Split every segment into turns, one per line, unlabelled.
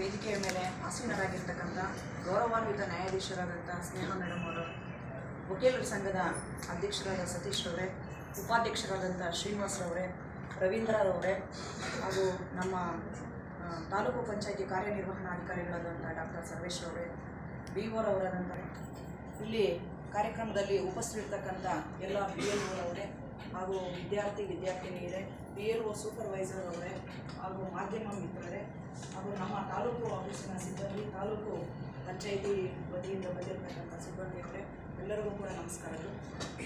ವೇದಿಕೆಯ ಮೇಲೆ ಆಸೀನರಾಗಿರ್ತಕ್ಕಂಥ ಗೌರವಾನ್ವಿತ ನ್ಯಾಯಾಧೀಶರಾದಂಥ ಸ್ನೇಹ ಮೇಡಮ್ ಅವರು, ವಕೀಲರ ಸಂಘದ ಅಧ್ಯಕ್ಷರಾದ ಸತೀಶ್ ಅವರೇ, ಉಪಾಧ್ಯಕ್ಷರಾದಂಥ ಶ್ರೀನಿವಾಸರವರೇ, ರವೀಂದ್ರರವರೇ, ಹಾಗೂ ನಮ್ಮ ತಾಲೂಕು ಪಂಚಾಯಿತಿ ಕಾರ್ಯನಿರ್ವಹಣಾಧಿಕಾರಿಗಳಾದಂಥ ಡಾಕ್ಟರ್ ಸರ್ವೇಶ್ ಅವರೇ, BOರವರಾದಂಥ ಇಲ್ಲಿ ಕಾರ್ಯಕ್ರಮದಲ್ಲಿ ಉಪಸ್ಥಿತರಿರ್ತಕ್ಕಂಥ ಎಲ್ಲ BLOರವರೇ ಹಾಗೂ ವಿದ್ಯಾರ್ಥಿನಿಯರೇ, BLO ಸೂಪರ್ವೈಸರ್ ಅವರೇ ಹಾಗೂ ಮಾಧ್ಯಮ ಮಿತ್ರರೇ ಹಾಗೂ ನಮ್ಮ ತಾಲೂಕು ಆಫೀಸಿನ ಸಿಬ್ಬಂದಿ, ತಾಲೂಕು ಪಂಚಾಯಿತಿ ವತಿಯಿಂದ ಬಂದಿರತಕ್ಕಂಥ ಸಿಬ್ಬಂದಿಯವರೇ, ಎಲ್ಲರಿಗೂ ಕೂಡ ನಮಸ್ಕಾರಗಳು.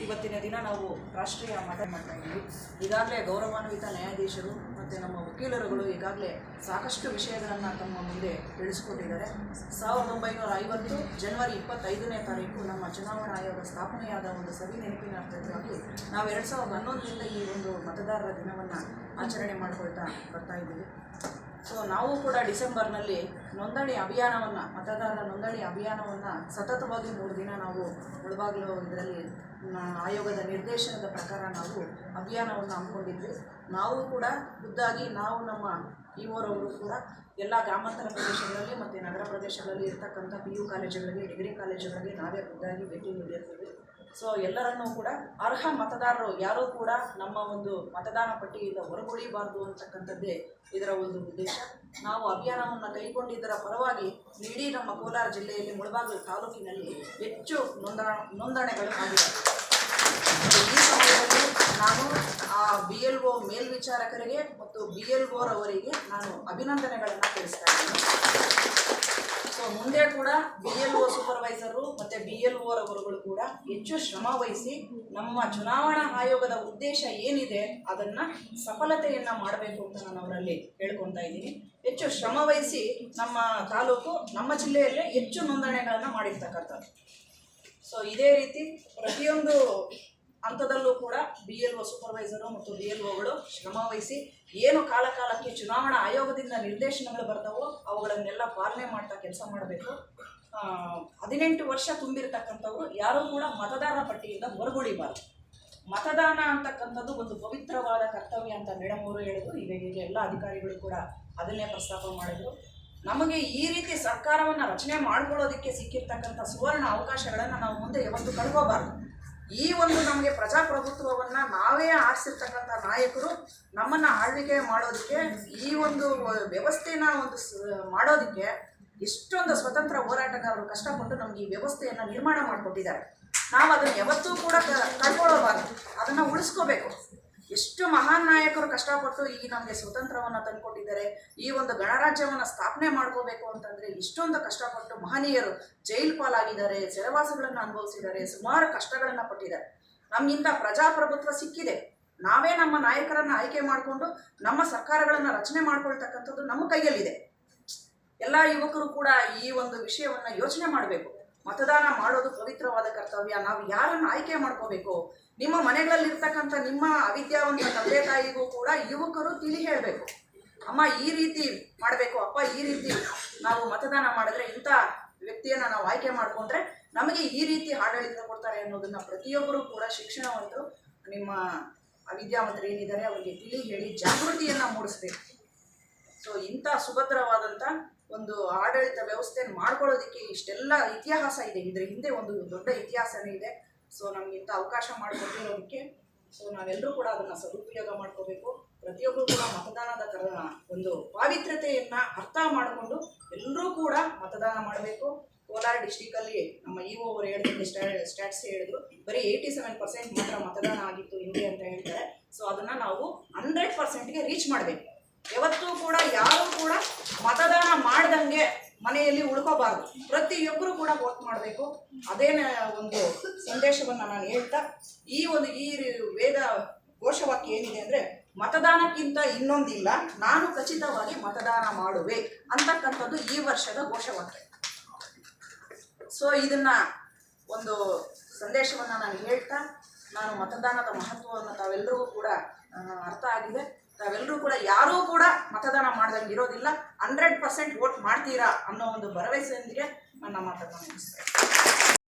ಇವತ್ತಿನ ದಿನ ನಾವು ರಾಷ್ಟ್ರೀಯ ಮಟ್ಟ ಮಾಡ್ತಾ ಇದ್ದೀವಿ. ಈಗಾಗಲೇ ಗೌರವಾನ್ವಿತ ನ್ಯಾಯಾಧೀಶರು ಮತ್ತು ನಮ್ಮ ವಕೀಲರುಗಳು ಈಗಾಗಲೇ ಸಾಕಷ್ಟು ವಿಷಯಗಳನ್ನು ತಮ್ಮ ಮುಂದೆ ತಿಳಿಸ್ಕೊಟ್ಟಿದ್ದಾರೆ. 1950 ಜನವರಿ 25ನೇ ತಾರೀಕು ನಮ್ಮ ಚುನಾವಣಾ ಆಯೋಗ ಸ್ಥಾಪನೆಯಾದ ಒಂದು ಸವಿ ನೆನಪಿನ ಅರ್ಥವಾಗಿ ನಾವು 2011ರಿಂದ ಈ ಒಂದು ಮತದಾರರ ದಿನವನ್ನು ಆಚರಣೆ ಮಾಡಿಕೊಳ್ತಾ ಬರ್ತಾ ಇದ್ದೀವಿ. ಸೊ ನಾವು ಕೂಡ ಡಿಸೆಂಬರ್ನಲ್ಲಿ ನೋಂದಣಿ ಅಭಿಯಾನವನ್ನು, ಮತದಾರರ ನೋಂದಣಿ ಅಭಿಯಾನವನ್ನು ಸತತವಾಗಿ 3 ದಿನ ನಾವು ಮುಳಬಾಗಿಲು ಇದರಲ್ಲಿ ಆಯೋಗದ ನಿರ್ದೇಶನದ ಪ್ರಕಾರ ನಾವು ಅಭಿಯಾನವನ್ನು ಹಮ್ಮಿಕೊಂಡಿದ್ವಿ. ನಾವು ಕೂಡ ಖುದ್ದಾಗಿ ನಾವು ನಮ್ಮ BOರವರು ಕೂಡ ಎಲ್ಲ ಗ್ರಾಮಾಂತರ ಪ್ರದೇಶಗಳಲ್ಲಿ ಮತ್ತು ನಗರ ಪ್ರದೇಶಗಳಲ್ಲಿ ಇರ್ತಕ್ಕಂಥ PU ಕಾಲೇಜುಗಳಿಗೆ, ಡಿಗ್ರಿ ಕಾಲೇಜುಗಳಿಗೆ ನಾವೇ ಖುದ್ದಾಗಿ ಭೇಟಿ ನೀಡಿರ್ತೀವಿ. ಸೊ ಎಲ್ಲರನ್ನೂ ಕೂಡ ಅರ್ಹ ಮತದಾರರು ಯಾರೂ ಕೂಡ ನಮ್ಮ ಒಂದು ಮತದಾನ ಪಟ್ಟಿಯಿಂದ ಹೊರಗುಳಿಬಾರ್ದು ಅಂತಕ್ಕಂಥದ್ದೇ ಇದರ ಒಂದು ಉದ್ದೇಶ. ನಾವು ಅಭಿಯಾನವನ್ನು ಕೈಗೊಂಡಿದ್ದರ ಪರವಾಗಿ ಇಡೀ ನಮ್ಮ ಕೋಲಾರ ಜಿಲ್ಲೆಯಲ್ಲಿ ಮುಳಬಾಗಿಲು ತಾಲೂಕಿನಲ್ಲಿ ಹೆಚ್ಚು ನೋಂದಣಿಗಳು ಆಗಿದೆ. ಈ ಸಮಯದಲ್ಲಿ ನಾನು ಆ BLO ಮೇಲ್ವಿಚಾರಕರಿಗೆ ಮತ್ತು BLOರವರಿಗೆ ನಾನು ಅಭಿನಂದನೆಗಳನ್ನು ತಿಳಿಸ್ತಾ ಇದ್ದೀನಿ. ಸೊ ಮುಂದೆ ಕೂಡ BLO ಸೂಪರ್ವೈಸರು ಮತ್ತು BLOರವರುಗಳು ಕೂಡ ಹೆಚ್ಚು ಶ್ರಮ ವಹಿಸಿ ನಮ್ಮ ಚುನಾವಣಾ ಆಯೋಗದ ಉದ್ದೇಶ ಏನಿದೆ ಅದನ್ನು ಸಫಲತೆಯನ್ನು ಮಾಡಬೇಕು ಅಂತ ನಾನು ಅವರಲ್ಲಿ ಹೇಳ್ಕೊತಾ ಇದ್ದೀನಿ. ಹೆಚ್ಚು ಶ್ರಮ ವಹಿಸಿ ನಮ್ಮ ತಾಲೂಕು, ನಮ್ಮ ಜಿಲ್ಲೆಯಲ್ಲೇ ಹೆಚ್ಚು ನೋಂದಣಿಗಳನ್ನು ಮಾಡಿರ್ತಕ್ಕಂಥದ್ದು. ಸೊ ಇದೇ ರೀತಿ ಪ್ರತಿಯೊಂದು ಹಂತದಲ್ಲೂ ಕೂಡ BLO ಸೂಪರ್ವೈಸರು ಮತ್ತು BLOಗಳು ಶ್ರಮ ವಹಿಸಿ ಏನು ಕಾಲಕ್ಕೆ ಚುನಾವಣಾ ಆಯೋಗದಿಂದ ನಿರ್ದೇಶನಗಳು ಬರ್ತಾವೋ ಅವುಗಳನ್ನೆಲ್ಲ ಪಾಲನೆ ಮಾಡ್ತಾ ಕೆಲಸ ಮಾಡಬೇಕು. 18 ವರ್ಷ ತುಂಬಿರ್ತಕ್ಕಂಥವ್ರು ಯಾರೂ ಕೂಡ ಮತದಾರರ ಪಟ್ಟಿಯಿಂದ ಹೊರಗುಳಿಬಾರ್ದು. ಮತದಾನ ಅಂತಕ್ಕಂಥದ್ದು ಒಂದು ಪವಿತ್ರವಾದ ಕರ್ತವ್ಯ ಅಂತ ಮೇಡಮ್ ಅವರು ಹೇಳಿದ್ರು. ಈಗ ಎಲ್ಲ ಅಧಿಕಾರಿಗಳು ಕೂಡ ಅದನ್ನೇ ಪ್ರಸ್ತಾಪ ಮಾಡಿದ್ರು. ನಮಗೆ ಈ ರೀತಿ ಸರ್ಕಾರವನ್ನು ರಚನೆ ಮಾಡ್ಕೊಳ್ಳೋದಕ್ಕೆ ಸಿಕ್ಕಿರ್ತಕ್ಕಂಥ ಸುವರ್ಣ ಅವಕಾಶಗಳನ್ನು ನಾವು ಮುಂದೆ ಯಾವತ್ತೂ ಕಳ್ಕೋಬಾರ್ದು. ಈ ಒಂದು ನಮಗೆ ಪ್ರಜಾಪ್ರಭುತ್ವವನ್ನು ನಾವೇ ಆರಿಸಿರ್ತಕ್ಕಂಥ ನಾಯಕರು ನಮ್ಮನ್ನು ಆಳ್ವಿಕೆ ಮಾಡೋದಕ್ಕೆ, ಈ ಒಂದು ವ್ಯವಸ್ಥೆನ ಒಂದು ಮಾಡೋದಕ್ಕೆ ಎಷ್ಟೊಂದು ಸ್ವತಂತ್ರ ಹೋರಾಟಗಾರರು ಕಷ್ಟಪಟ್ಟು ನಮಗೆ ಈ ವ್ಯವಸ್ಥೆಯನ್ನು ನಿರ್ಮಾಣ ಮಾಡಿಕೊಟ್ಟಿದ್ದಾರೆ. ನಾವು ಅದನ್ನು ಯಾವತ್ತೂ ಕೂಡ ಕಳ್ಕೊಳ್ಳಬಾರ್ದು, ಅದನ್ನು ಉಳಿಸ್ಕೋಬೇಕು. ಎಷ್ಟು ಮಹಾನ್ ನಾಯಕರು ಕಷ್ಟಪಟ್ಟು ಈ ನಮಗೆ ಸ್ವತಂತ್ರವನ್ನು ತಂದುಕೊಟ್ಟಿದ್ದಾರೆ. ಈ ಒಂದು ಗಣರಾಜ್ಯವನ್ನು ಸ್ಥಾಪನೆ ಮಾಡ್ಕೋಬೇಕು ಅಂತಂದರೆ ಇಷ್ಟೊಂದು ಕಷ್ಟಪಟ್ಟು ಮಹನೀಯರು ಜೈಲು ಪಾಲಾಗಿದ್ದಾರೆ, ಸೆರೆವಾಸಗಳನ್ನು ಅನುಭವಿಸಿದ್ದಾರೆ, ಸುಮಾರು ಕಷ್ಟಗಳನ್ನು ಪಟ್ಟಿದ್ದಾರೆ. ನಮಗಿಂತ ಪ್ರಜಾಪ್ರಭುತ್ವ ಸಿಕ್ಕಿದೆ. ನಾವೇ ನಮ್ಮ ನಾಯಕರನ್ನು ಆಯ್ಕೆ ಮಾಡಿಕೊಂಡು ನಮ್ಮ ಸರ್ಕಾರಗಳನ್ನು ರಚನೆ ಮಾಡ್ಕೊಳ್ತಕ್ಕಂಥದ್ದು ನಮ್ಮ ಕೈಯಲ್ಲಿದೆ. ಎಲ್ಲ ಯುವಕರು ಕೂಡ ಈ ಒಂದು ವಿಷಯವನ್ನು ಯೋಚನೆ ಮಾಡಬೇಕು. ಮತದಾನ ಮಾಡೋದು ಪವಿತ್ರವಾದ ಕರ್ತವ್ಯ. ನಾವು ಯಾರನ್ನು ಆಯ್ಕೆ ಮಾಡ್ಕೋಬೇಕು, ನಿಮ್ಮ ಮನೆಗಳಲ್ಲಿರ್ತಕ್ಕಂಥ ನಿಮ್ಮ ಅವಿದ್ಯಾವಂತ ತಂದೆ ತಾಯಿಗೂ ಕೂಡ ಯುವಕರು ತಿಳಿ ಹೇಳಬೇಕು. ಅಮ್ಮ ಈ ರೀತಿ ಮಾಡಬೇಕು, ಅಪ್ಪ ಈ ರೀತಿ ನಾವು ಮತದಾನ ಮಾಡಿದ್ರೆ ಇಂಥ ವ್ಯಕ್ತಿಯನ್ನು ನಾವು ಆಯ್ಕೆ ಮಾಡಿಕೊಂಡ್ರೆ ನಮಗೆ ಈ ರೀತಿ ಆಡಳಿತ ಕೊಡ್ತಾರೆ ಅನ್ನೋದನ್ನು ಪ್ರತಿಯೊಬ್ಬರೂ ಕೂಡ ಶಿಕ್ಷಣವಂತರು, ನಿಮ್ಮ ಅವಿದ್ಯಾವಂತರು ಏನಿದ್ದಾರೆ ಅವರಿಗೆ ತಿಳಿ ಹೇಳಿ ಜಾಗೃತಿಯನ್ನು ಮೂಡಿಸ್ಬೇಕು. ಸೊ ಇಂಥ ಸುಭದ್ರವಾದಂಥ ಒಂದು ಆಡಳಿತ ವ್ಯವಸ್ಥೆಯನ್ನು ಮಾಡ್ಕೊಳ್ಳೋದಕ್ಕೆ ಇಷ್ಟೆಲ್ಲ ಇತಿಹಾಸ ಇದೆ. ಇದರ ಹಿಂದೆ ಒಂದು ದೊಡ್ಡ ಇತಿಹಾಸನೇ ಇದೆ. ಸೊ ನಮಗಿಂತ ಅವಕಾಶ ಮಾಡಿಕೊಟ್ಟಿರೋದಕ್ಕೆ ಸೊ ನಾವೆಲ್ಲರೂ ಕೂಡ ಅದನ್ನು ಸದುಪಯೋಗ ಮಾಡ್ಕೋಬೇಕು. ಪ್ರತಿಯೊಬ್ಬರು ಕೂಡ ಮತದಾನದ ಒಂದು ಪಾವಿತ್ರ್ಯತೆಯನ್ನು ಅರ್ಥ ಮಾಡಿಕೊಂಡು ಎಲ್ಲರೂ ಕೂಡ ಮತದಾನ ಮಾಡಬೇಕು. ಕೋಲಾರ ಡಿಸ್ಟಿಕಲ್ಲಿ ನಮ್ಮ EO ಅವರು ಹೇಳಿದ್ರು, ಸ್ಟ್ಯಾಟ್ಸ್ ಹೇಳಿದ್ರು, ಬರೀ 87% ಮಾತ್ರ ಮತದಾನ ಆಗಿತ್ತು ಹಿಂದೆ ಅಂತ ಹೇಳ್ತಾರೆ. ಸೊ ಅದನ್ನು ನಾವು 100%ಗೆ ರೀಚ್ ಮಾಡಬೇಕು. ಯಾವತ್ತೂ ಕೂಡ ಯಾರೂ ಕೂಡ ಮತದಾನ ಮಾಡ್ದಂಗೆ ಮನೆಯಲ್ಲಿ ಉಳ್ಕೋಬಾರ್ದು. ಪ್ರತಿಯೊಬ್ಬರು ಕೂಡ ವೋಟ್ ಮಾಡಬೇಕು. ಅದೇನೇ ಒಂದು ಸಂದೇಶವನ್ನು ನಾನು ಹೇಳ್ತಾ, ಈ ವೇದ ಘೋಷವಾಕ್ಯ ಏನಿದೆ ಅಂದರೆ, ಮತದಾನಕ್ಕಿಂತ ಇನ್ನೊಂದಿಲ್ಲ, ನಾನು ಖಚಿತವಾಗಿ ಮತದಾನ ಮಾಡುವೆ ಅಂತಕ್ಕಂಥದ್ದು ಈ ವರ್ಷದ ಘೋಷವಾಕ್ಯ. ಸೊ ಇದನ್ನು ಒಂದು ಸಂದೇಶವನ್ನು ನಾನು ಹೇಳ್ತಾ, ನಾನು ಮತದಾನದ ಮಹತ್ವವನ್ನು ತಾವೆಲ್ಲರಿಗೂ ಕೂಡ ಅರ್ಥ ಆಗಿದೆ. ತಾವೆಲ್ಲರೂ ಕೂಡ ಯಾರೂ ಕೂಡ ಮತದಾನ ಮಾಡ್ದಂಗೆ ಇರೋದಿಲ್ಲ. 100% ವೋಟ್ ಮಾಡ್ತೀರಾ ಅನ್ನೋ ಒಂದು ಭರವಸೆಯೊಂದಿಗೆ ನನ್ನ ಮಾತನ್ನು ಮುಗಿಸ್ತೇನೆ.